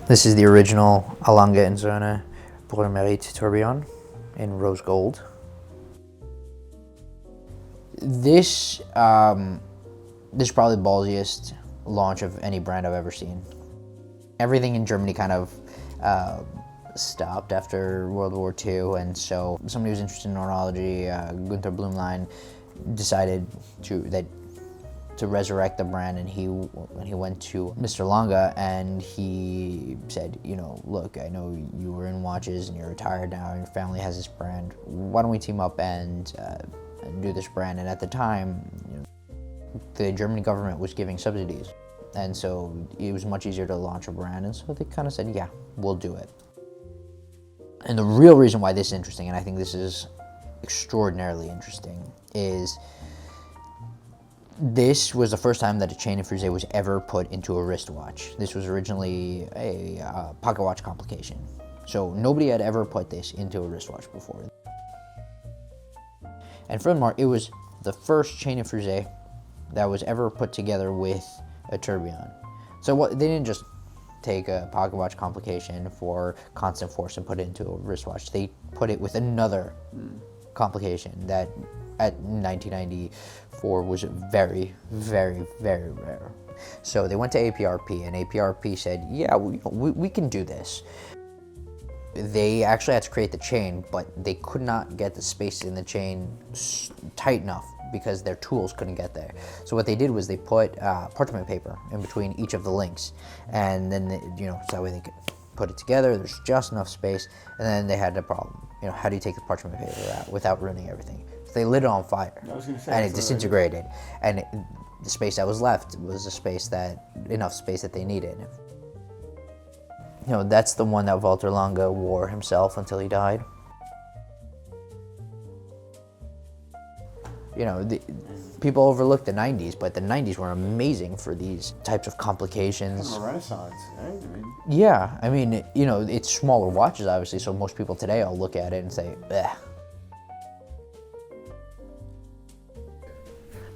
This is the original Lange Söhne pour le mérite tourbillon in rose gold. This is probably the ballsiest launch of any brand I've ever seen. Everything in Germany kind of stopped after World War II, and so somebody who was interested in ornithology, Gunther Blumlein, decided to resurrect the brand, and he went to Mr. Lange and he said, you know, look, I know you were in watches and you're retired now and your family has this brand. Why don't we team up and do this brand? And at the time, you know, the German government was giving subsidies, and so it was much easier to launch a brand, and so they kind of said, yeah, we'll do it. And the real reason why this is interesting, and I think this is extraordinarily interesting, is this was the first time that a chain-and-fusee was ever put into a wristwatch. This was originally a pocket watch complication. So nobody had ever put this into a wristwatch before. And furthermore, it was the first chain-and-fusee that was ever put together with a tourbillon. So they didn't just take a pocket watch complication for constant force and put it into a wristwatch. They put it with another complication that at 1994 was very, very, very rare. So they went to APRP, and APRP said, yeah, we can do this. They actually had to create the chain, but they could not get the space in the chain tight enough because their tools couldn't get there. So what they did was they put parchment paper in between each of the links, and then so that way they could put it together. There's just enough space, and then they had a problem. You know, how do you take the parchment paper out without ruining everything? So they lit it on fire, and it disintegrated. And the space that was left was enough space that they needed. You know, that's the one that Walter Lange wore himself until he died. You know, people overlook the 90s, but the 90s were amazing for these types of complications. Kind of a renaissance, right? Yeah, I mean, you know, it's smaller watches, obviously, so most people today will look at it and say, ugh.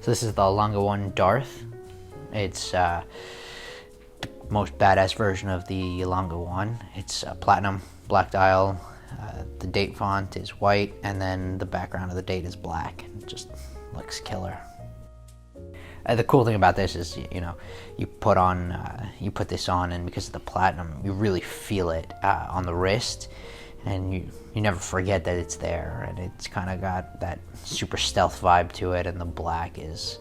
So this is the Lange One Darth. It's the most badass version of the Lange One. It's platinum, black dial. The date font is white, and then the background of the date is black. It just looks killer. The cool thing about this is, you know, you put this on, and because of the platinum, you really feel it on the wrist, and you never forget that it's there, and it's kind of got that super stealth vibe to it, and the black is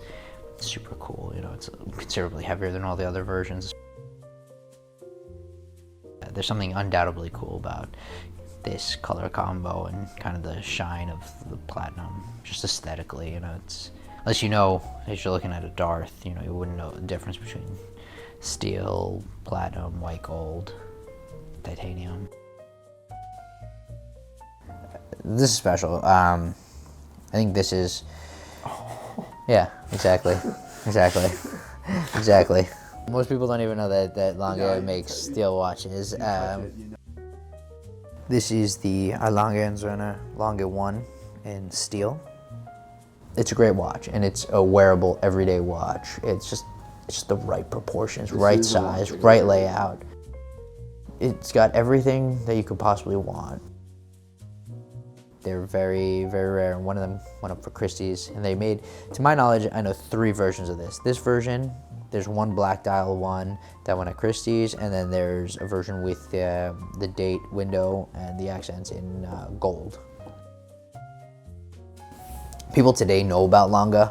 super cool. You know, it's considerably heavier than all the other versions. There's something undoubtedly cool about this color combo and kind of the shine of the platinum, just aesthetically. You know, it's, unless you know, as you're looking at a Darth, you know, you wouldn't know the difference between steel, platinum, white gold, titanium. This is special. I think this is, yeah, exactly. Most people don't even know that Lange makes steel watches. This is the Lange Sohne Lange One in steel. It's a great watch, and it's a wearable everyday watch. It's just the right proportions, right size, right layout. It's got everything that you could possibly want. They're very, very rare, and one of them went up for Christie's, and they made, to my knowledge, I know 3 versions of this. This version, there's one black dial one that went at Christie's, and then there's a version with the date window and the accents in gold. People today know about Lange,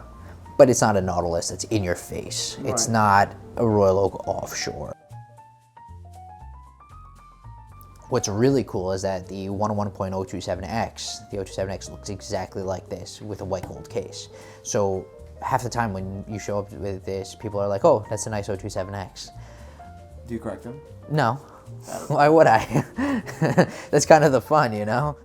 but it's not a Nautilus that's in your face. Right. It's not a Royal Oak offshore. What's really cool is that the 101.027X, the 027X looks exactly like this with a white gold case. So half the time when you show up with this, people are like, oh, that's a nice 027X. Do you correct them? No. Why would I? That's kind of the fun, you know?